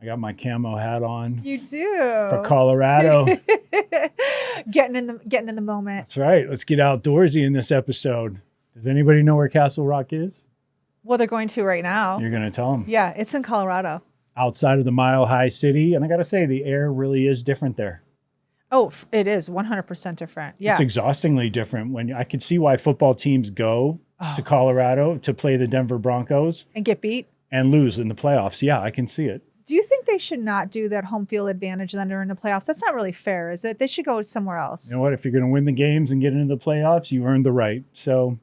I got my camo hat on. You do. For Colorado. getting in the moment. That's right. Let's get outdoorsy in this episode. Does anybody know where Castle Rock is? Well, they're going to right now. You're going to tell them. Yeah, it's in Colorado. Outside of the Mile High City. And I got to say, the air really is different there. Oh, it is 100% different. Yeah. It's exhaustingly different. When I could see why football teams go to Colorado to play the Denver Broncos. And get beat. And lose in the playoffs. Yeah, I can see it. Do you think they should not do that home field advantage then during the playoffs? That's not really fair, is it? They should go somewhere else. You know what? If you're going to win the games and get into the playoffs, you earned the right. So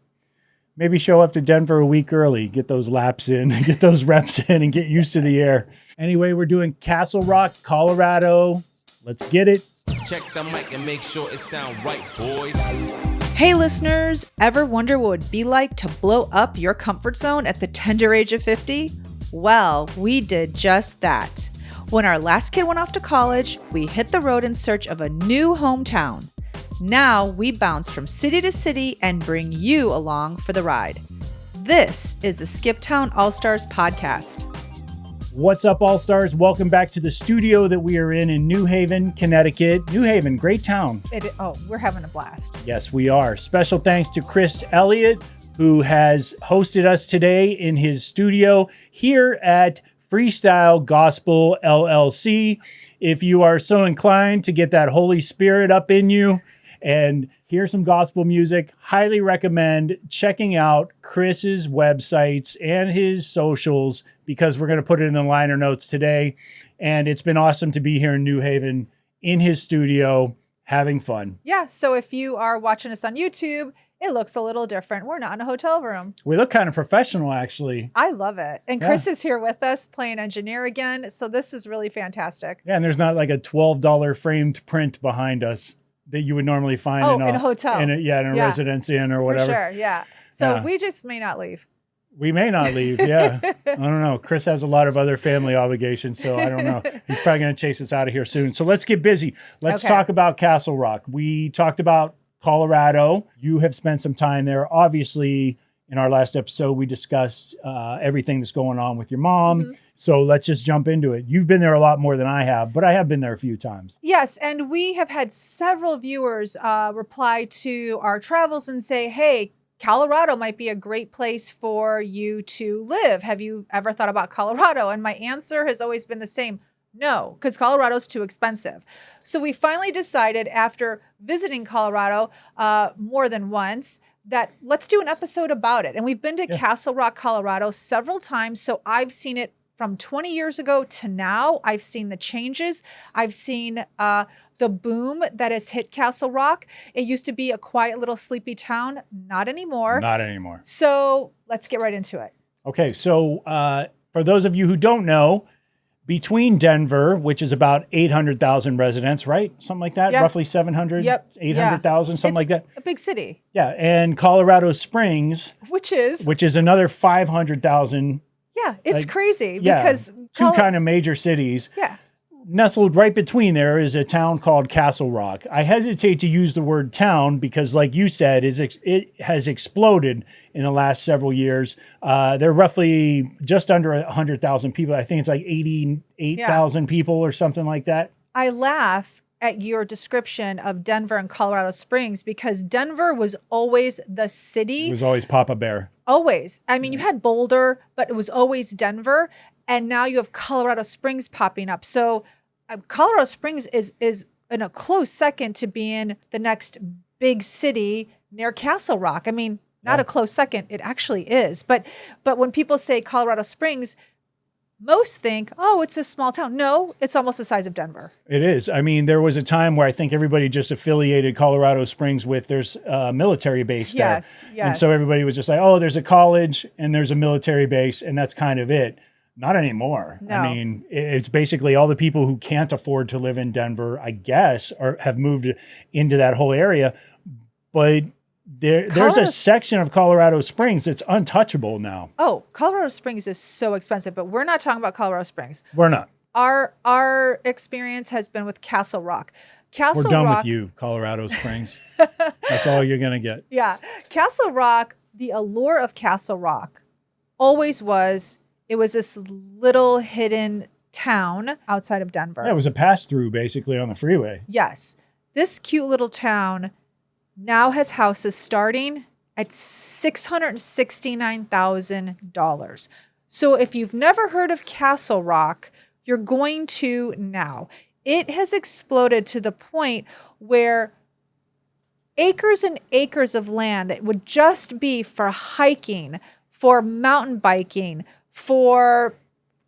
maybe show up to Denver a week early, get those laps in, get those reps in, and get used to the air. Anyway, we're doing Castle Rock, Colorado. Let's get it. Check the mic and make sure it sound right, boys. Hey listeners, ever wonder what it would be like to blow up your comfort zone at the tender age of 50? Well, we did just that. When our last kid went off to college, we hit the road in search of a new hometown. Now we bounce from city to city and bring you along for the ride. This is the Skip Town All-Stars podcast. What's up, All-Stars? Welcome back to the studio that we are in New Haven, Connecticut. New Haven, great town. We're having a blast. Yes, we are. Special thanks to Chris Elliott, who has hosted us today in his studio here at Freestyle Gospel LLC. If you are so inclined to get that Holy Spirit up in you and hear some gospel music, highly recommend checking out Chris's websites and his socials, because we're going to put it in the liner notes today. And it's been awesome to be here in New Haven in his studio having fun. Yeah, so if you are watching us on YouTube, it looks a little different. We're not in a hotel room. We look kind of professional, actually. I love it. And Chris is here with us playing engineer again. So this is really fantastic. Yeah, and there's not like a $12 framed print behind us that you would normally find in a hotel. In a residence inn or whatever. For sure, yeah. So we just may not leave. We may not leave, yeah. I don't know. Chris has a lot of other family obligations, so I don't know. He's probably going to chase us out of here soon. So let's get busy. Let's talk about Castle Rock. We talked about Colorado. You have spent some time there. Obviously, in our last episode, we discussed everything that's going on with your mom. Mm-hmm. So let's just jump into it. You've been there a lot more than I have, but I have been there a few times. Yes, and we have had several viewers reply to our travels and say, hey, Colorado might be a great place for you to live. Have you ever thought about Colorado? And my answer has always been the same. No, because Colorado's too expensive. So we finally decided, after visiting Colorado more than once, that let's do an episode about it. And we've been to Castle Rock, Colorado several times. So I've seen it from 20 years ago to now. I've seen the changes. I've seen the boom that has hit Castle Rock. It used to be a quiet little sleepy town. Not anymore. Not anymore. So let's get right into it. Okay, so for those of you who don't know, between Denver, which is about 800,000 residents, right? Something like that, roughly 700, 800,000, something like that. A big city. Yeah, and Colorado Springs, which is another 500,000. Yeah, it's crazy because two kind of major cities. Yeah. Nestled right between there is a town called Castle Rock. I hesitate to use the word town because, like you said, it has exploded in the last several years. They're roughly just under 100,000 people. I think it's like 88,000 people or something like that. I laugh at your description of Denver and Colorado Springs because Denver was always the city. It was always Papa Bear. Always. I mean, you had Boulder, but it was always Denver. And now you have Colorado Springs popping up. So Colorado Springs is in a close second to being the next big city near Castle Rock. I mean, not a close second. It actually is. But when people say Colorado Springs, most think, oh, it's a small town. No, it's almost the size of Denver. It is. I mean, there was a time where I think everybody just affiliated Colorado Springs with there's a military base there. Yes. And so everybody was just like, oh, there's a college and there's a military base, and that's kind of it. Not anymore. No. I mean, it's basically all the people who can't afford to live in Denver, I guess, or have moved into that whole area. But there's a section of Colorado Springs that's untouchable now. Oh, Colorado Springs is so expensive, but we're not talking about Colorado Springs. We're not. Our experience has been with Castle Rock. We're done with you, Colorado Springs. That's all you're going to get. Yeah. Castle Rock, the allure of Castle Rock always was, it was this little hidden town outside of Denver. Yeah, it was a pass through basically on the freeway. Yes. This cute little town now has houses starting at $669,000. So if you've never heard of Castle Rock, you're going to now. It has exploded to the point where acres and acres of land that would just be for hiking, for mountain biking, for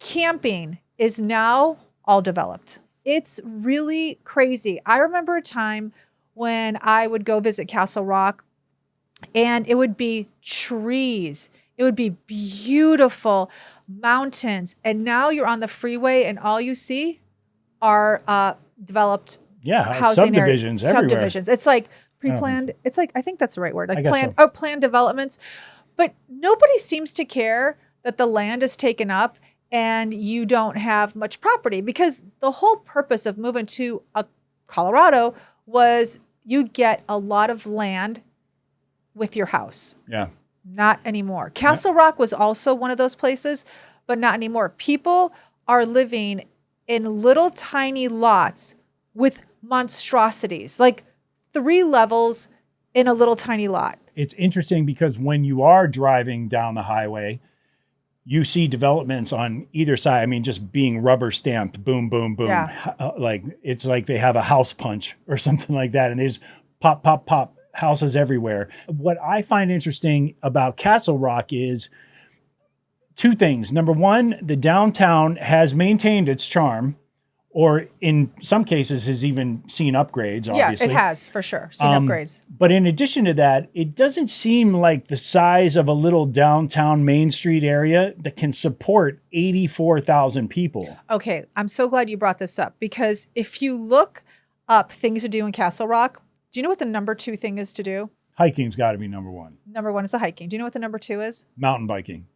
camping is now all developed. It's really crazy. I remember a time when I would go visit Castle Rock and it would be trees. It would be beautiful mountains. And now you're on the freeway and all you see are developed housing subdivisions areas, everywhere. subdivisions. It's like pre-planned. It's like, I think that's the right word. Like planned developments. But nobody seems to care that the land is taken up and you don't have much property, because the whole purpose of moving to Colorado was you'd get a lot of land with your house. Yeah. Not anymore. Castle Rock was also one of those places, but not anymore. People are living in little tiny lots with monstrosities, like 3 levels in a little tiny lot. It's interesting because when you are driving down the highway, you see developments on either side. I mean, just being rubber stamped, boom, boom, boom. Yeah. Like it's like they have a house punch or something like that. And they just pop, pop, pop, houses everywhere. What I find interesting about Castle Rock is 2 things. Number one, the downtown has maintained its charm, or in some cases has even seen upgrades, obviously. Yeah, it has, for sure, seen upgrades. But in addition to that, it doesn't seem like the size of a little downtown Main Street area that can support 84,000 people. Okay, I'm so glad you brought this up, because if you look up things to do in Castle Rock, do you know what the number 2 thing is to do? Hiking's got to be number 1. Number 1 is the hiking. Do you know what the number 2 is? Mountain biking.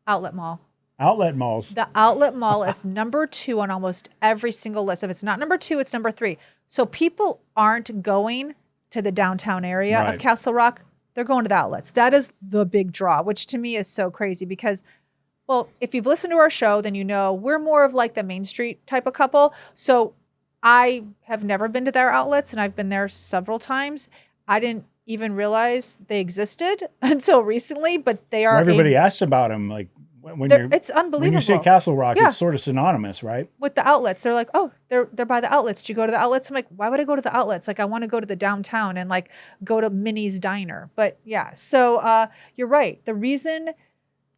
Outlet mall. Outlet malls. The outlet mall is number 2 on almost every single list. If it's not number 2, it's number 3. So people aren't going to the downtown area Right. of Castle Rock. They're going to the outlets. That is the big draw, which to me is so crazy because, well, if you've listened to our show, then you know we're more of like the Main Street type of couple. So I have never been to their outlets, and I've been there several times. I didn't even realize they existed until recently, but they are. Well, everybody asks about them. Like when it's unbelievable. When you say Castle Rock, Yeah. it's sort of synonymous, right? With the outlets, they're like, oh, they're by the outlets. Do you go to the outlets? I'm like, why would I go to the outlets? Like, I want to go to the downtown and like go to Minnie's Diner. But yeah, so you're right. The reason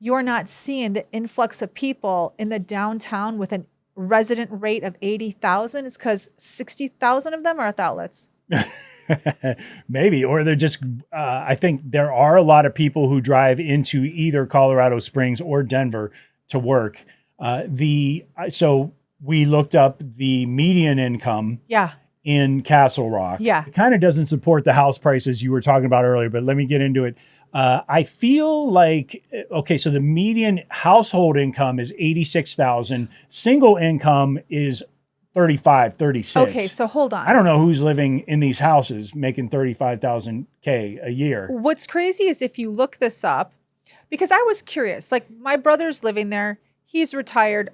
you're not seeing the influx of people in the downtown with a resident rate of 80,000 is because 60,000 of them are at the outlets. Maybe, or they're just, I think there are a lot of people who drive into either Colorado Springs or Denver to work. So we looked up the median income Yeah. in Castle Rock. Yeah. It kind of doesn't support the house prices you were talking about earlier, but let me get into it. I feel like, okay, so the median household income is 86,000. Single income is 35, 36. Okay, so hold on. I don't know who's living in these houses making 35,000 K a year. What's crazy is if you look this up, because I was curious, like my brother's living there. He's retired.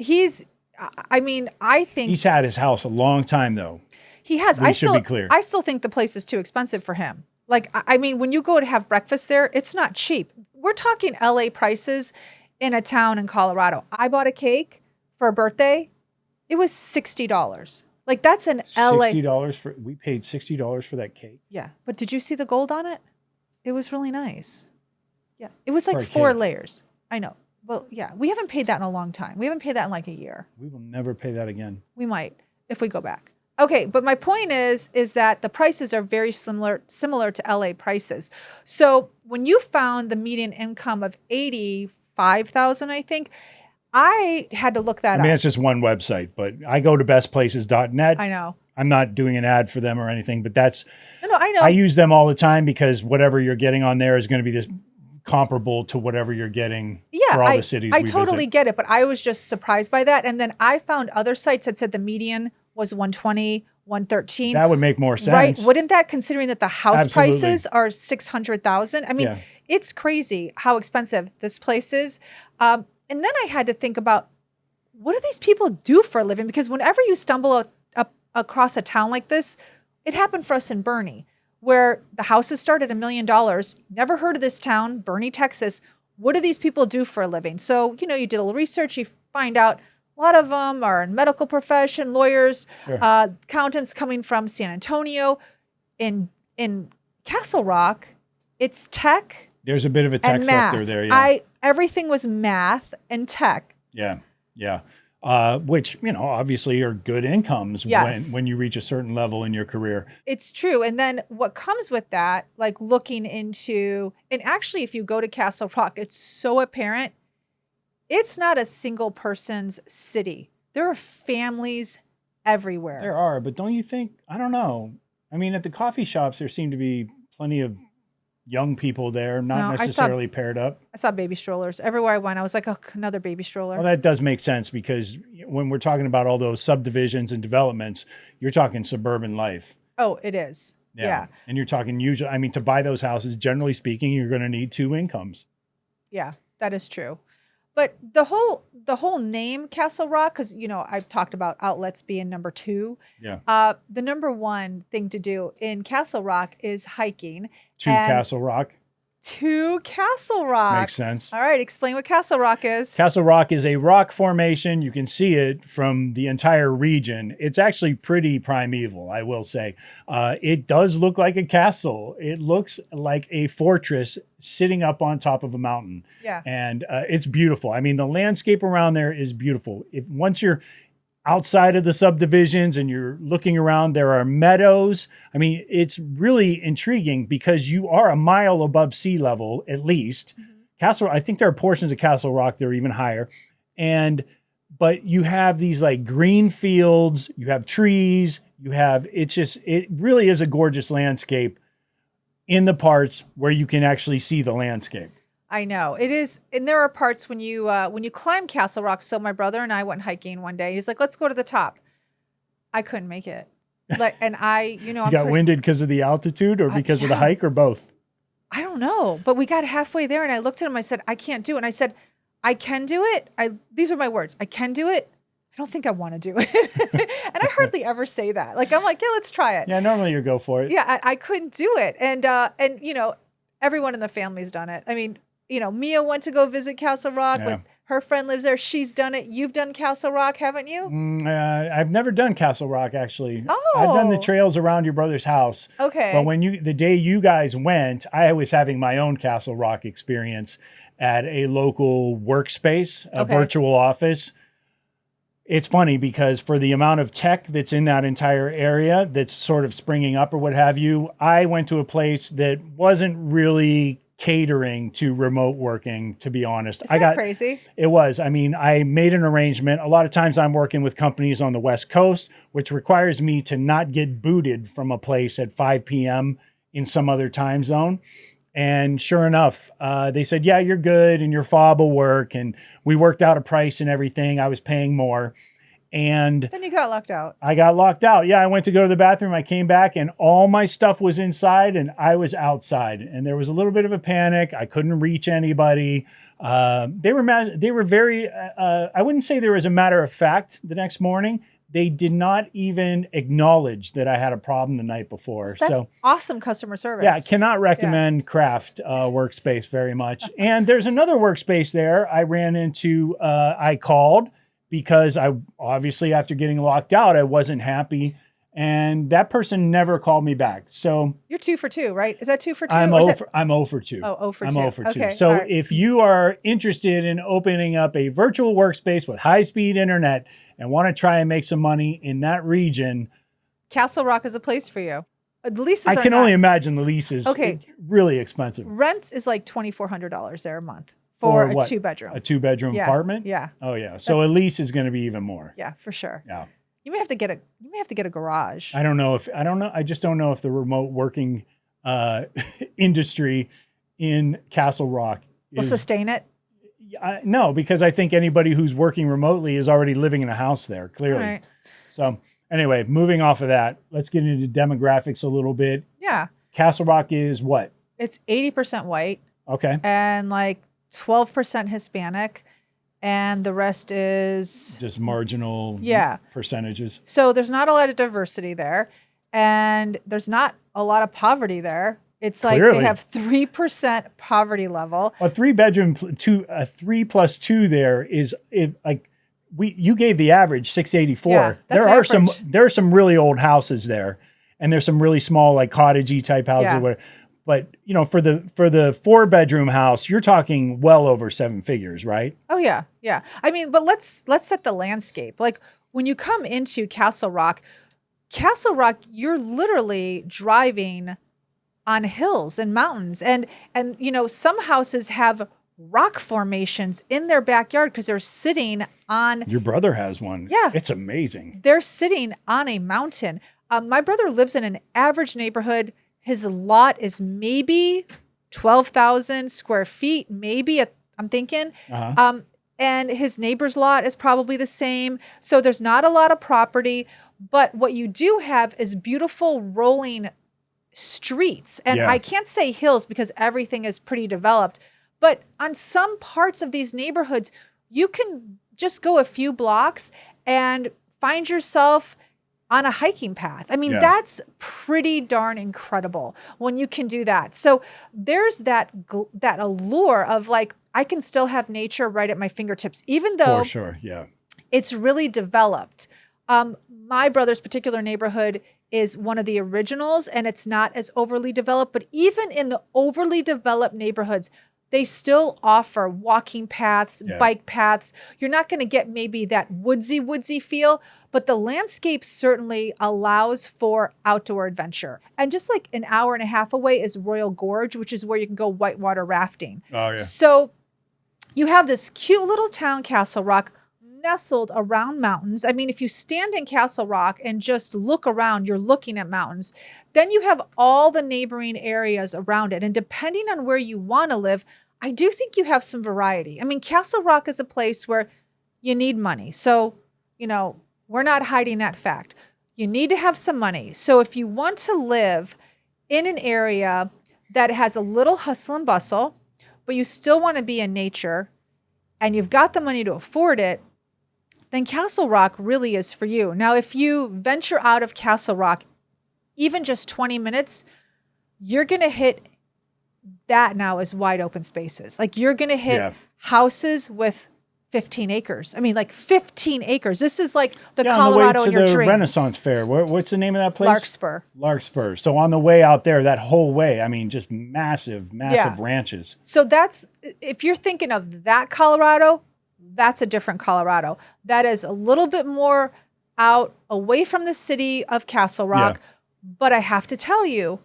I think He's had his house a long time though. he has. We should be clear. I still think the place is too expensive for him. Like, I mean, when you go to have breakfast there, it's not cheap. We're talking LA prices in a town in Colorado. I bought a cake for a birthday. It was $60. Like that's an LA. We paid $60 for that cake. Yeah. But did you see the gold on it? It was really nice. Yeah. It was like For a 4 cake. layers. I know. Well, yeah. We haven't paid that in a long time. We haven't paid that in like a year. We will never pay that again. We might if we go back. Okay, but my point is that the prices are very similar to LA prices. So when you found the median income of 85,000, I think, I had to look that I mean, up. it's just one website, but I go to bestplaces.net. I know. I'm not doing an ad for them or anything, but that's, No, I know. I use them all the time because whatever you're getting on there is going to be this comparable to whatever you're getting for all the cities I we totally visit. get it, but I was just surprised by that. And then I found other sites that said the median was 120, 113. That would make more sense. Right? Wouldn't that, considering that the house Absolutely. prices are 600,000? I mean, Yeah. it's crazy how expensive this place is. And then I had to think about what do these people do for a living? Because whenever you stumble up across a town like this, it happened for us in Bernie, where the houses start at $1 million. Never heard of this town, Bernie, Texas. What do these people do for a living? So, you did a little research, you find out a lot of them are in medical profession, lawyers, Sure. accountants coming from San Antonio. In Castle Rock, it's tech There's a bit of a tech and math. sector there. Yeah. Everything was math and tech. Yeah. Yeah. Which, obviously are good incomes Yes. when you reach a certain level in your career. It's true. And then what comes with that, like looking into, and actually, if you go to Castle Rock, it's so apparent. It's not a single person's city. There are families everywhere. There are, but don't you think, I don't know. I mean, at the coffee shops, there seem to be plenty of young people there, not No, I saw- necessarily paired up. I saw baby strollers everywhere I went. I was like, oh, another baby stroller. Well, that does make sense because when we're talking about all those subdivisions and developments, you're talking suburban life. Oh, it is. Yeah. And you're talking usually, I mean, to buy those houses, generally speaking, you're going to need 2 incomes. Yeah, that is true. But the whole name Castle Rock, because I've talked about outlets being number 2. Yeah. The number 1 thing to do in Castle Rock is hiking. To And Castle Rock. To Castle Rock. Makes sense. All right, explain what Castle Rock is. Castle Rock is a rock formation. You can see it from the entire region. It's actually pretty primeval, I will say. It does look like a castle. It looks like a fortress sitting up on top of a mountain. Yeah. And it's beautiful. I mean, the landscape around there is beautiful. Once you're outside of the subdivisions and you're looking around, there are meadows. I mean, it's really intriguing because you are a mile above sea level, at least. Castle, I think there are portions of Castle Rock that are even higher. But you have these like green fields, you have trees, it really is a gorgeous landscape in the parts where you can actually see the landscape. I know it is, and there are parts when you climb Castle Rock. So my brother and I went hiking one day. He's like, "Let's go to the top." I couldn't make it. And You got winded because of the altitude or because of the yeah. hike or both? I don't know, but we got halfway there, and I looked at him. I said, "I can't do it." And I said, "I can do it." These are my words. I can do it. I don't think I want to do it. And I hardly ever say that. Like I'm like, yeah, let's try it. Yeah, normally you go for it. Yeah, I couldn't do it. And everyone in the family's done it. I mean, Mia went to go visit Castle Rock Yeah. with her friend lives there. She's done it. You've done Castle Rock, haven't you? I've never done Castle Rock, actually. I've done the Oh. trails around your brother's house. Okay. But the day you guys went, I was having my own Castle Rock experience at a local workspace, a Okay. virtual office. It's funny because for the amount of tech that's in that entire area that's sort of springing up or what have you, I went to a place that wasn't really catering to remote working, to be honest. Is that crazy? It was. I mean, I made an arrangement. A lot of times I'm working with companies on the West Coast, which requires me to not get booted from a place at 5 p.m. in some other time zone. And sure enough, they said, yeah, you're good and your fob will work. And we worked out a price and everything. I was paying more. And Then you got locked out. I got locked out. Yeah, I went to go to the bathroom. I came back and all my stuff was inside and I was outside. And there was a little bit of a panic. I couldn't reach anybody. They were very, I wouldn't say there was a matter of fact the next morning. They did not even acknowledge that I had a problem the night before. That's So awesome customer service. yeah, I cannot recommend Craft Workspace very much. And there's another workspace there I ran into, I called because I obviously after getting locked out, I wasn't happy. And that person never called me back. So You're 2 for 2, right? Is that 2 for 2? I'm Or is 0 it- for, I'm 0 for 2. Oh, 0 for I'm 2. 0 for 2. Okay, So all right. if you are interested in opening up a virtual workspace with high-speed internet and want to try and make some money in that region, Castle Rock is a place for you. The leases I are can not- only imagine the lease is Okay. really expensive. Rents is like $2,400 there a month for a what? 2-bedroom. A 2-bedroom Yeah, apartment? yeah. Oh yeah. So a That's- lease is going to be even more. Yeah, for sure. Yeah. You may have to get a garage. I don't know. I just don't know if the remote working industry in Castle Rock Will is sustain it. no, because I think anybody who's working remotely is already living in a house there, clearly. All right. So anyway, moving off of that, let's get into demographics a little bit. Yeah. Castle Rock is what? It's 80% white Okay. and like 12% Hispanic. and the rest is Just marginal Yeah. percentages. So there's not a lot of diversity there, and there's not a lot of poverty there. It's like Clearly. they have 3% poverty level. A 3-bedroom, a 3+2 there is like you gave the average 684. Yeah, that's there are average. there are some really old houses there, and there's some really small like cottagey type houses. Yeah. But for the 4-bedroom house, you're talking well over 7 figures, right? Oh yeah, yeah. I mean, but let's set the landscape. Like when you come into Castle Rock, you're literally driving on hills and mountains, and some houses have rock formations in their backyard because they're sitting on. Your brother has one. Yeah. It's amazing. They're sitting on a mountain. My brother lives in an average neighborhood. His lot is maybe 12,000 square feet, maybe, I'm thinking. Uh-huh. And his neighbor's lot is probably the same. So there's not a lot of property. But what you do have is beautiful rolling streets. And Yeah. I can't say hills because everything is pretty developed. But on some parts of these neighborhoods, you can just go a few blocks and find yourself on a hiking path. I mean, Yeah. that's pretty darn incredible when you can do that. So there's that allure of like, I can still have nature right at my fingertips, even though For sure. Yeah. it's really developed. My brother's particular neighborhood is one of the originals, and it's not as overly developed. But even in the overly developed neighborhoods, they still offer walking paths, Yeah. bike paths. You're not going to get maybe that woodsy feel, but the landscape certainly allows for outdoor adventure. And just like an hour and a half away is Royal Gorge, which is where you can go whitewater rafting. Oh, yeah. So you have this cute little town, Castle Rock, nestled around mountains. I mean, if you stand in Castle Rock and just look around, you're looking at mountains. Then you have all the neighboring areas around it. And depending on where you want to live, I do think you have some variety. I mean, Castle Rock is a place where you need money. So, we're not hiding that fact. You need to have some money. So if you want to live in an area that has a little hustle and bustle, but you still want to be in nature and you've got the money to afford it, then Castle Rock really is for you. Now, if you venture out of Castle Rock, even just 20 minutes, you're going to hit that now as wide open spaces. Like you're going to hit Yeah. houses with 15 acres. I mean, like 15 acres. This is like the Yeah, Colorado on in the way your to the dreams. Renaissance Fair. What's the name of that place? Larkspur. Larkspur. So on the way out there, that whole way, I mean, just massive Yeah. ranches. So that's, if you're thinking of that Colorado, that's a different Colorado. That is a little bit more out away from the city of Castle Rock. Yeah. But I have to tell you,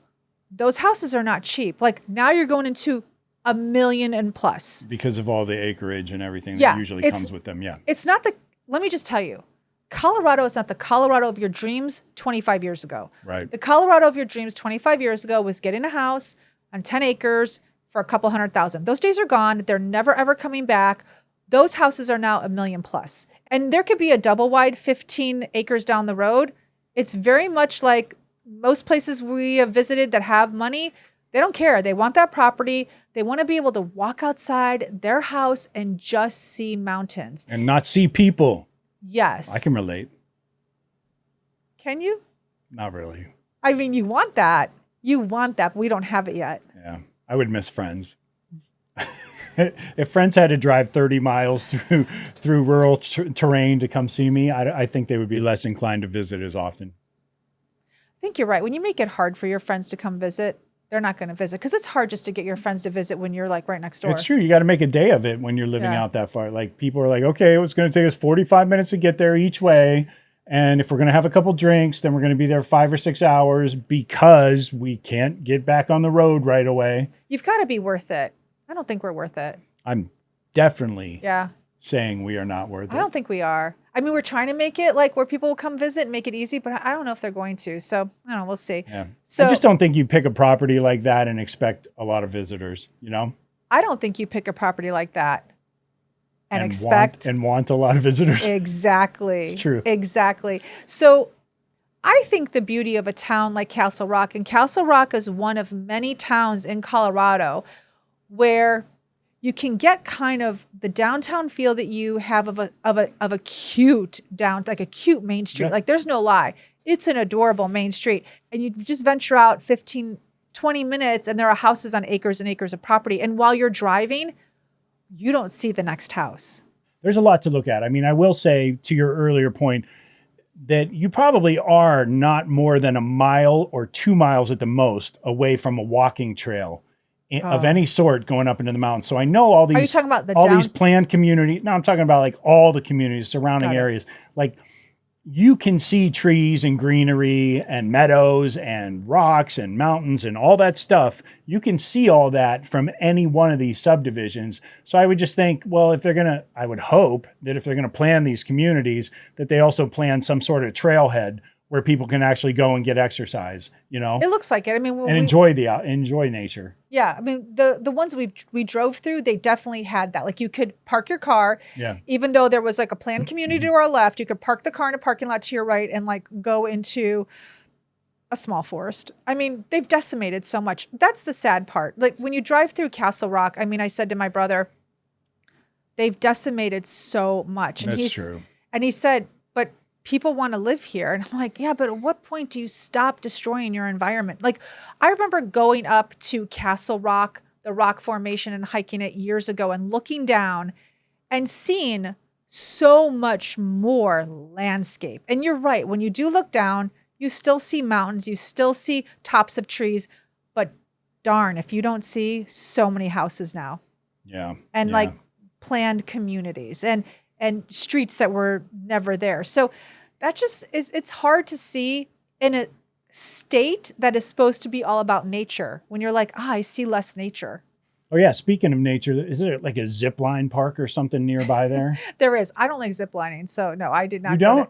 those houses are not cheap. Like now you're going into $1 million and plus. Because of all the acreage and everything Yeah, that usually it's- comes with them. Yeah. It's not let me just tell you, Colorado is not the Colorado of your dreams 25 years ago. Right. The Colorado of your dreams 25 years ago was getting a house on 10 acres for a couple $100,000. Those days are gone. They're never, ever coming back. Those houses are now $1 million plus. And there could be a double wide 15 acres down the road. It's very much like most places we have visited that have money. They don't care. They want that property. They want to be able to walk outside their house and just see mountains. And not see people. Yes. I can relate. Can you? Not really. I mean, you want that. You want that, but we don't have it yet. Yeah. I would miss friends. If friends had to drive 30 miles through rural terrain to come see me, I think they would be less inclined to visit as often. I think you're right. When you make it hard for your friends to come visit, they're not going to visit because it's hard just to get your friends to visit when you're like right next door. It's true. You got to make a day of it when you're living Yeah. out that far. Like people are like, okay, it's going to take us 45 minutes to get there each way. And if we're going to have a couple drinks, then we're going to be there 5 or 6 hours because we can't get back on the road right away. You've got to be worth it. I don't think we're worth it. I'm definitely Yeah. saying we are not worth it. I don't think we are. I mean, we're trying to make it like where people will come visit and make it easy, but I don't know if they're going to. So I don't know. We'll see. Yeah. So I just don't think you pick a property like that and expect a lot of visitors, you know? I don't think you pick a property like that and expect want a lot of visitors. Exactly. It's true. Exactly. So I think the beauty of a town like Castle Rock, and Castle Rock is one of many towns in Colorado where you can get kind of the downtown feel that you have of a cute like a cute main street. Yeah. Like there's no lie. It's an adorable main street. And you just venture out 15, 20 minutes and there are houses on acres and acres of property. And while you're driving, you don't see the next house. There's a lot to look at. I mean, I will say to your earlier point that you probably are not more than a mile or 2 miles at the most away from a walking trail of any sort going up into the mountains. So I know all these. Are you talking about these planned community? No, I'm talking about like all the communities, surrounding areas. Like you can see trees and greenery and meadows and rocks and mountains and all that stuff. You can see all that from any one of these subdivisions. So I would just think, well, I would hope that if they're going to plan these communities, that they also plan some sort of trailhead where people can actually go and get exercise, It looks like it. I mean, and enjoy nature. Yeah, I mean, the ones we drove through, they definitely had that. Like you could park your car, even though there was like a planned community to our left, you could park the car in a parking lot to your right and like go into a small forest. I mean, they've decimated so much. That's the sad part. Like when you drive through Castle Rock, I mean, I said to my brother, they've decimated so much. And That's true. And he said, but people want to live here. And I'm like, yeah, but at what point do you stop destroying your environment? Like, I remember going up to Castle Rock, the rock formation, and hiking it years ago and looking down and seeing so much more landscape. And you're right. When you do look down, you still see mountains, you still see tops of trees, but darn, if you don't see so many houses now. Yeah. And like planned communities and streets that were never there. So that just it's hard to see in a state that is supposed to be all about nature when you're like, I see less nature. Oh yeah. Speaking of nature, is there like a zip line park or something nearby there? There is. I don't like zip lining. So no, I did not. You don't?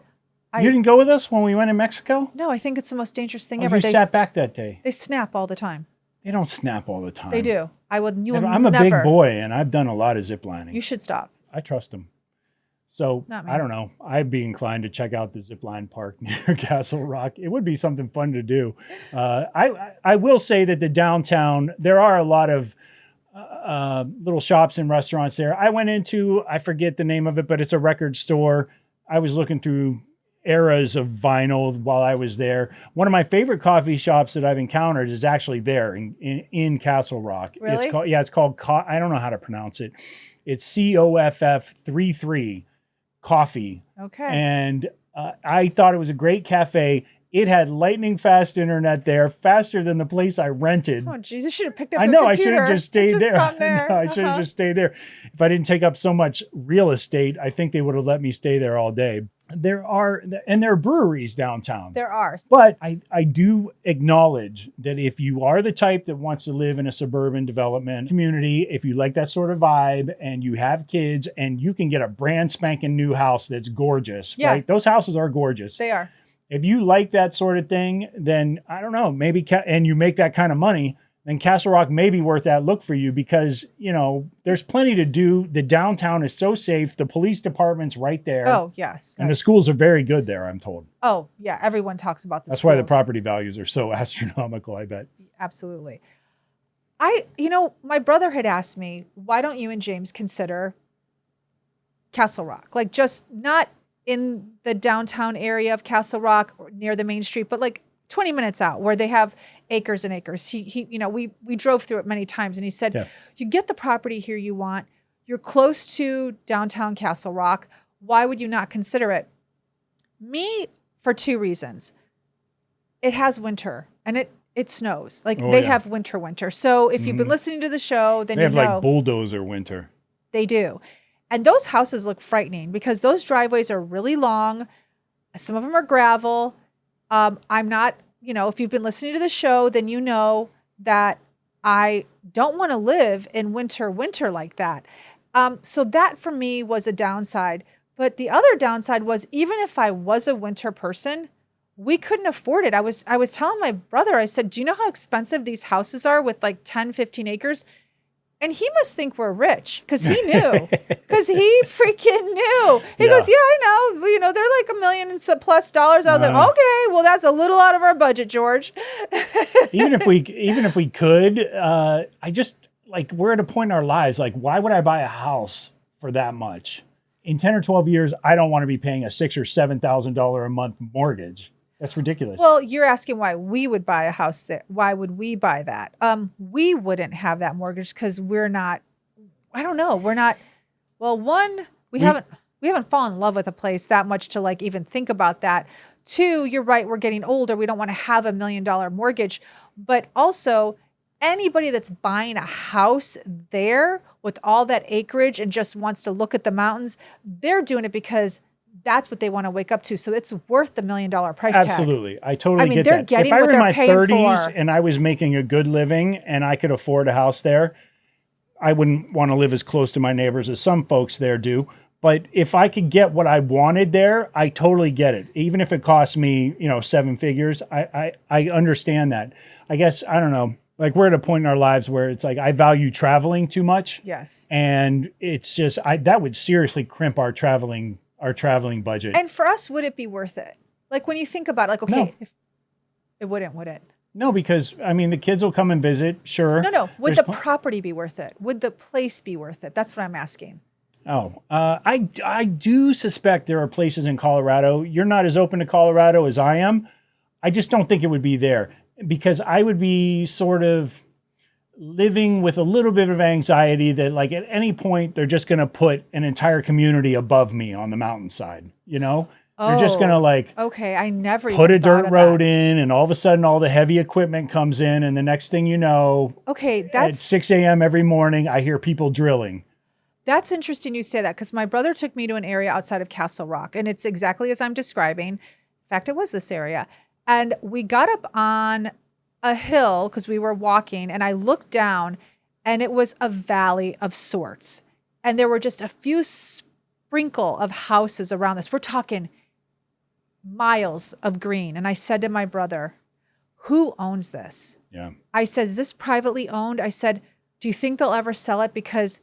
You didn't go with us when we went in Mexico? No, I think it's the most dangerous thing Oh, ever. you sat back that day. They snap all the time. They don't snap all the time. They do. I'm a big boy and I've done a lot of zip lining. You should stop. I trust them. So I don't know. I'd be inclined to check out the zipline park near Castle Rock. It would be something fun to do. I will say that the downtown, there are a lot of little shops and restaurants there. I went into, I forget the name of it, but it's a record store. I was looking through eras of vinyl while I was there. One of my favorite coffee shops that I've encountered is actually there in Castle Rock. Really? It's called, I don't know how to pronounce it. It's COFF33 Coffee. Okay. And I thought it was a great cafe. It had lightning fast internet there, faster than the place I rented. Oh, geez, you should have picked up I your know, computer. I should have just stayed there. Gone there. No, I should have just stayed there. If I didn't take up so much real estate, I think they would have let me stay there all day. There are breweries downtown. There are. But I do acknowledge that if you are the type that wants to live in a suburban development community, if you like that sort of vibe and you have kids and you can get a brand spanking new house that's gorgeous, right? Those houses are gorgeous. They are. If you like that sort of thing, then I don't know, maybe, and you make that kind of money, then Castle Rock may be worth that look for you because, there's plenty to do. The downtown is so safe. The police department's right there. Oh, yes. And the schools are very good there, I'm told. Oh, yeah. Everyone talks about That's why the property values are so astronomical, I bet. Absolutely. My brother had asked me, why don't you and James consider Castle Rock? Like just not in the downtown area of Castle Rock or near the main street, but like 20 minutes out where they have acres and acres. We drove through it many times and he said, you get the property here you want. You're close to downtown Castle Rock. Why would you not consider it? Me, for two reasons. It has winter and it snows. Like they have winter. So if you've been listening to the show, then they have like bulldozer winter. They do. And those houses look frightening because those driveways are really long. Some of them are gravel. I'm not, if you've been listening to the show, then you know that I don't want to live in winter like that. So that for me was a downside. But the other downside was even if I was a winter person, we couldn't afford it. I was telling my brother, I said, do you know how expensive these houses are with like 10, 15 acres? And he must think we're rich because he knew, because he freaking knew. He goes, yeah, I know. They're like $1 million and plus dollars. I was like, okay, well, that's a little out of our budget, George. even if we could, I just like we're at a point in our lives, like why would I buy a house for that much? In 10 or 12 years, I don't want to be paying a $6,000 or $7,000 a month mortgage. That's ridiculous. Well, you're asking why we would buy a house there. Why would we buy that? We wouldn't have that mortgage because we're not, I don't know. We're not, well, one, we haven't fallen in love with a place that much to like even think about that. Two, you're right. We're getting older. We don't want to have $1 million mortgage, but also anybody that's buying a house there with all that acreage and just wants to look at the mountains, they're doing it because that's what they want to wake up to. So it's worth the $1 million price tag. Absolutely. I totally get they're that. getting If I what were in they're my paying 30s for. and I was making a good living and I could afford a house there, I wouldn't want to live as close to my neighbors as some folks there do. But if I could get what I wanted there, I totally get it. Even if it cost me, 7 figures, I understand that. I guess, I don't know, like we're at a point in our lives where it's like, I value traveling too much. Yes. And it's just, that would seriously crimp our traveling budget. And for us, would it be worth it? Like when you think about it, like, okay, No. if it wouldn't, would it? No, because the kids will come and visit. Sure. No. Would There's the property be worth it? Would the place be worth it? That's what I'm asking. I do suspect there are places in Colorado. You're not as open to Colorado as I am. I just don't think it would be there because I would be sort of living with a little bit of anxiety that like at any point they're just going to put an entire community above me on the mountainside, They're just going to like Okay, I never put even a dirt thought of road that. in and all of a sudden all the heavy equipment comes in and the next thing you know, Okay, at that's 6 a.m. every morning, I hear people drilling. That's interesting you say that because my brother took me to an area outside of Castle Rock and it's exactly as I'm describing. In fact, it was this area. And we got up on a hill because we were walking and I looked down and it was a valley of sorts. And there were just a few sprinkle of houses around this. We're talking miles of green. And I said to my brother, who owns this? Yeah. I said, is this privately owned? I said, do you think they'll ever sell it? Because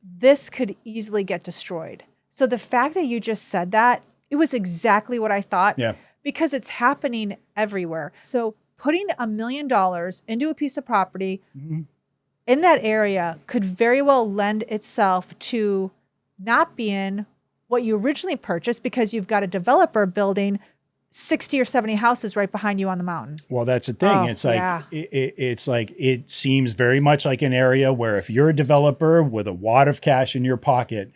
this could easily get destroyed. So the fact that you just said that, it was exactly what I thought. Yeah. Because it's happening everywhere. So putting $1 million into a piece of property in that area could very well lend itself to not being what you originally purchased because you've got a developer building 60 or 70 houses right behind you on the mountain. Well, that's the thing. Oh, It's like yeah. it's like it seems very much like an area where if you're a developer with a wad of cash in your pocket,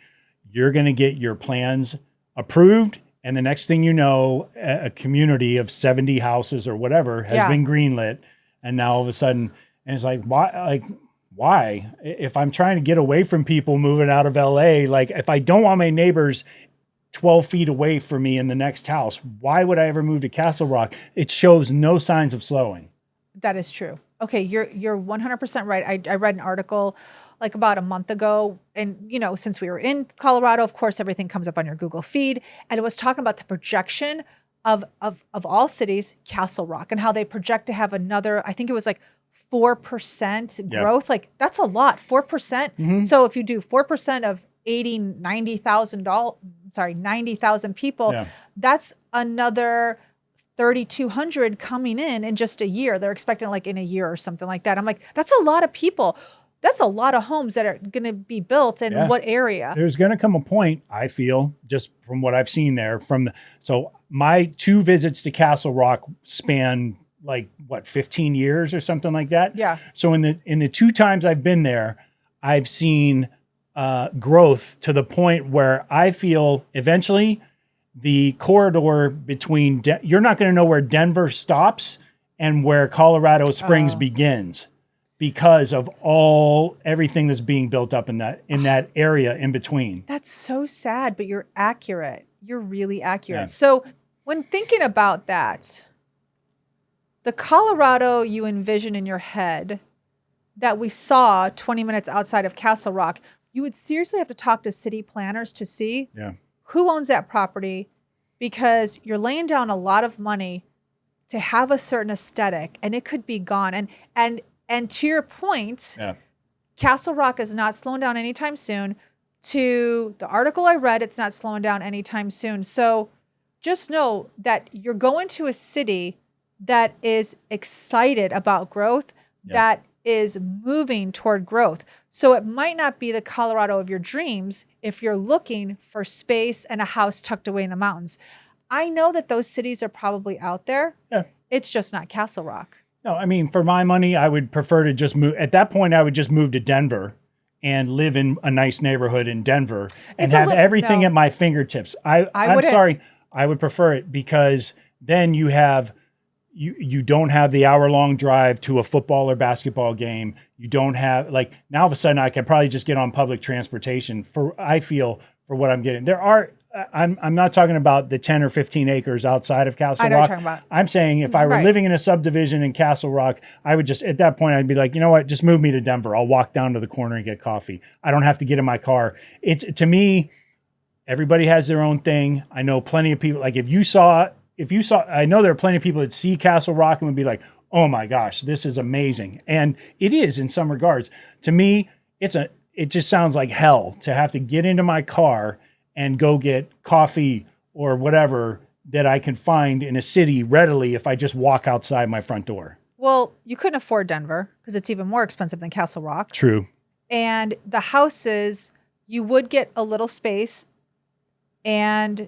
you're going to get your plans approved, and the next thing you know, a community of 70 houses or whatever has been greenlit, and now all of a sudden, and it's like why? If I'm trying to get away from people moving out of LA, like if I don't want my neighbors 12 feet away from me in the next house, why would I ever move to Castle Rock? It shows no signs of slowing. That is true. Okay, you're 100% right. I read an article like about a month ago, and since we were in Colorado, of course, everything comes up on your Google feed, and it was talking about the projection of all cities, Castle Rock, and how they project to have another. I think it was like 4% growth. Like that's a lot, 4%. So if you do 4% of 90,000 people, that's another 3,200 coming in just a year. They're expecting like in a year or something like that. I'm like, that's a lot of people. That's a lot of homes that are going to be built in what area? There's going to come a point, I feel, just from what I've seen there. So my 2 visits to Castle Rock span like 15 years or something like that. Yeah. So in the 2 times I've been there, I've seen growth to the point where I feel eventually the corridor between you're not going to know where Denver stops and where Colorado Springs begins because of everything that's being built up in that area in between. That's so sad, but you're accurate. You're really accurate. Yeah. So when thinking about that, the Colorado you envision in your head that we saw 20 minutes outside of Castle Rock, you would seriously have to talk to city planners to see who owns that property, because you're laying down a lot of money to have a certain aesthetic and it could be gone. And to your point, Castle Rock is not slowing down anytime soon. To the article I read, it's not slowing down anytime soon. So just know that you're going to a city that is excited about growth, that is moving toward growth. So it might not be the Colorado of your dreams if you're looking for space and a house tucked away in the mountains. I know that those cities are probably out there. Yeah. It's just not Castle Rock. No, I mean, for my money, I would prefer to just move. At that point, I would just move to Denver and live in a nice neighborhood in Denver and It's a have lit- everything no. at my fingertips. I'm wouldn't. sorry. I would prefer it because then you have, you don't have the hour-long drive to a football or basketball game. You don't have, like, now all of a sudden I can probably just get on public transportation for what I'm getting. There are, I'm not talking about the 10 or 15 acres outside of Castle I know what Rock. you're talking about. I'm saying if I were Right. living in a subdivision in Castle Rock, I would just, at that point, I'd be like, you know what, just move me to Denver. I'll walk down to the corner and get coffee. I don't have to get in my car. It's, to me, everybody has their own thing. I know plenty of people, like if you saw, I know there are plenty of people that see Castle Rock and would be like, oh my gosh, this is amazing. And it is in some regards. To me, it just sounds like hell to have to get into my car and go get coffee or whatever that I can find in a city readily if I just walk outside my front door. Well, you couldn't afford Denver because it's even more expensive than Castle Rock. True. And the houses, you would get a little space and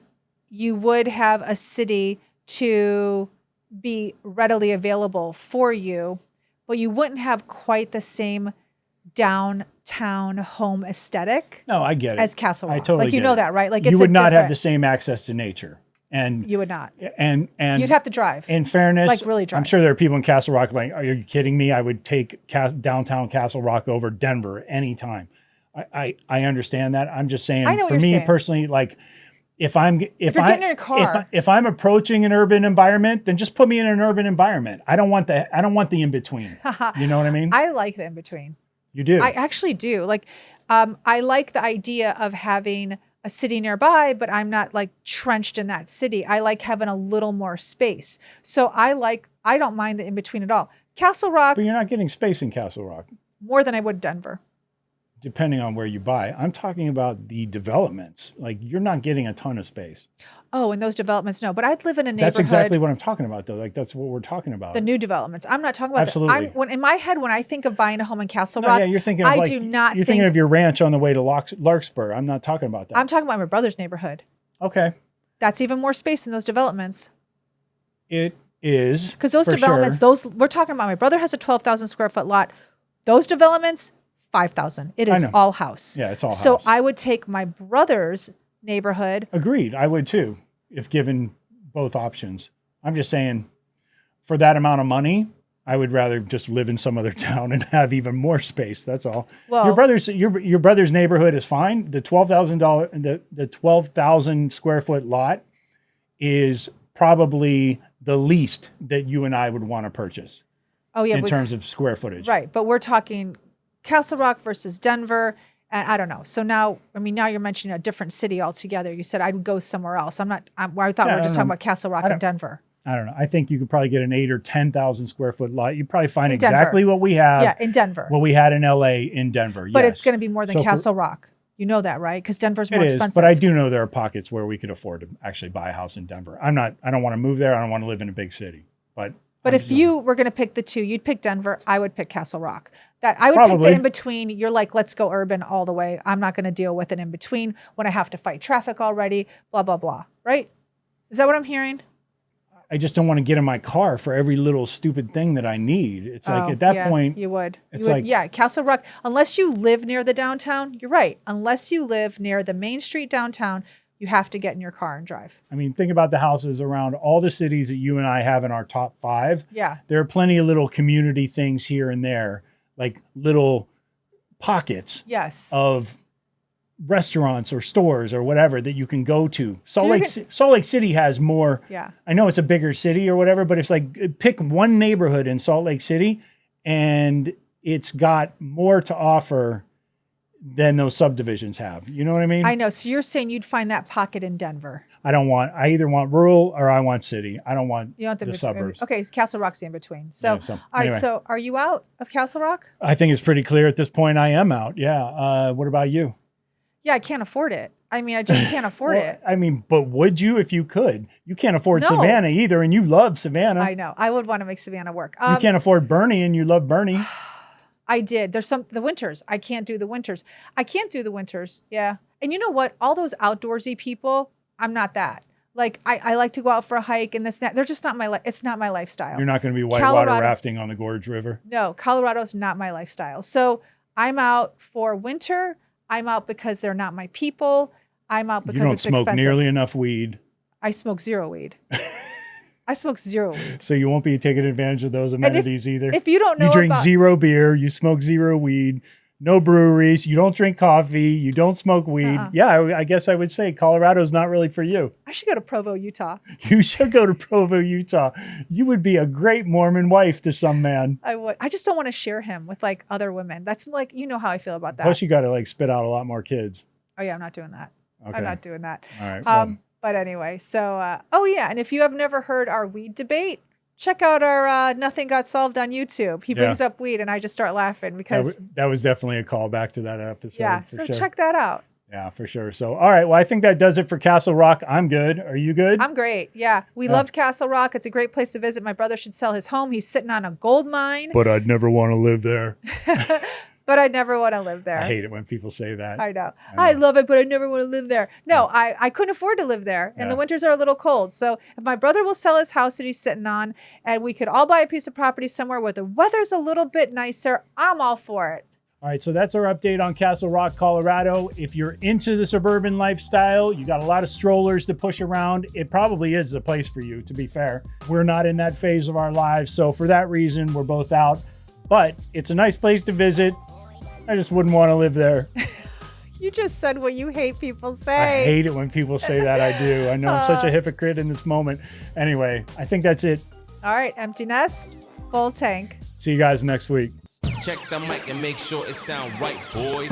you would have a city to be readily available for you, but you wouldn't have quite the same downtown home aesthetic No, I get it. as Castle Rock. I totally like you get know it. that, right? Like You it's would not have different- the same access to nature. And You would not. and You'd have to drive. in fairness, Like, really drive. I'm sure there are people in Castle Rock like, are you kidding me? I would take downtown Castle Rock over Denver anytime. I understand that. I'm just saying, I know what for you're me saying. personally, like if I'm you're getting in a car. if I'm approaching an urban environment, then just put me in an urban environment. I don't want the in between. You know what I mean? I like the in between. You do. I actually do. Like, I like the idea of having a city nearby, but I'm not like trenched in that city. I like having a little more space. So I don't mind the in between at all. Castle Rock, But you're not getting space in Castle Rock, more than I would Denver. depending on where you buy. I'm talking about the developments. Like you're not getting a ton of space. Oh, and those developments, no. But I'd live in a neighborhood. That's exactly what I'm talking about, though. Like that's what we're talking about. the new developments. I'm not talking about Absolutely. in my head, when I think of buying a home in Castle No, Rock, yeah, you're thinking. Of I like, do not You're think. thinking of your ranch on the way to Larkspur. I'm not talking about that. I'm talking about my brother's neighborhood. Okay, That's even more space in those developments. it is Because those for developments, sure. those we're talking about. My brother has a 12,000 square foot lot. Those developments, 5,000. It is know. all house. Yeah, it's all So house. I would take my brother's neighborhood. Agreed. I would too, if given both options. I'm just saying, for that amount of money, I would rather just live in some other town and have even more space. That's all. Well- your brother's neighborhood is fine. The the 12,000 square foot lot is probably the least that you and I would want to purchase Oh yeah, in terms of square footage. right. But we're talking Castle Rock versus Denver, and I don't know. So now, I mean, now you're mentioning a different city altogether. You said I'd go somewhere else. I thought Yeah, we were I just don't talking know. about Castle Rock and Denver. I don't know. I think you could probably get an 8 or 10,000 square foot lot. You'd probably find In Denver. exactly what we have. Yeah, in Denver. What we had in LA in Denver. But yes. it's going to be more than So for- Castle Rock. You know that, right? Because Denver's It more is, expensive. but I do know there are pockets where we could afford to actually buy a house in Denver. I don't want to move there. I don't want to live in a big city. But If you were going to pick the two, you'd pick Denver. I would pick Castle Rock. That I would pick Probably. the in between. You're like, let's go urban all the way. I'm not going to deal with an in between when I have to fight traffic already. Blah blah blah. Right? Is that what I'm hearing? I just don't want to get in my car for every little stupid thing that I need. It's like Oh, at that yeah, point, you would. it's like- yeah, Castle Rock. Unless you live near the downtown, you're right. Unless you live near the main street downtown, you have to get in your car and drive. I mean, think about the houses around all the cities that you and I have in our top 5. Yeah. There are plenty of little community things here and there, like little pockets Yes. of restaurants or stores or whatever that you can go to. Salt you're Lake City has more. Yeah. I know it's a bigger city or whatever, but it's like pick one neighborhood in Salt Lake City and it's got more to offer than those subdivisions have. You know what I mean? I know. So you're saying you'd find that pocket in Denver. I either want rural or I want city. I don't want You don't the have to suburbs. Okay, so Castle Rock's the in between. So, Yeah, so, all right. anyway. So, are you out of Castle Rock? I think it's pretty clear at this point I am out. Yeah. What about you? Yeah, I can't afford it. I mean, I just can't afford Well, it. I mean, but would you if you could? You can't afford No. Savannah either, and you love Savannah. I know. I would want to make Savannah work. You can't afford Bernie, and you love Bernie. I did. There's the winters. I can't do the winters. I can't do the winters. Yeah. And you know what? All those outdoorsy people, I'm not that. Like I like to go out for a hike and this, that. They're just not my it's not my lifestyle. You're not going to be whitewater rafting on the Gorge River. No, Colorado's not my lifestyle. So I'm out for winter. I'm out because they're not my people. I'm out because it's expensive. You don't smoke nearly enough weed. I smoke zero weed. I smoke zero weed. So you won't be taking advantage of those amenities either. If you don't know, you drink zero beer, you smoke zero weed, no breweries, you don't drink coffee, you don't smoke weed. Yeah, I guess I would say Colorado's not really for you. I should go to Provo, Utah. You should go to Provo, Utah. You would be a great Mormon wife to some man. I would. I just don't want to share him with like other women. That's like, you know how I feel about that. Plus you got to like spit out a lot more kids. Oh yeah, I'm not doing that. Okay. I'm not doing that. All right. Well. But anyway, so, oh yeah. And if you have never heard our weed debate, check out our Nothing Got Solved on YouTube. He brings up weed and I just start laughing because. That was definitely a callback to that episode. Yeah, so check that out. Yeah, for sure. So, all right. Well, I think that does it for Castle Rock. I'm good. Are you good? I'm great. Yeah. We loved Castle Rock. It's a great place to visit. My brother should sell his home. He's sitting on a gold mine. But I'd never want to live there. But I'd never want to live there. I hate it when people say that. I know. I love it, but I never want to live there. No, I couldn't afford to live there. And the winters are a little cold. So if my brother will sell his house that he's sitting on and we could all buy a piece of property somewhere where the weather's a little bit nicer, I'm all for it. All right, so that's our update on Castle Rock, Colorado. If you're into the suburban lifestyle, you got a lot of strollers to push around, it probably is the place for you, to be fair. We're not in that phase of our lives, so for that reason, we're both out. But it's a nice place to visit. I just wouldn't want to live there. You just said what you hate people say. I hate it when people say that. I do. I know I'm such a hypocrite in this moment. Anyway, I think that's it. All right, empty nest, full tank. See you guys next week. Check the mic and make sure it sound right, boys.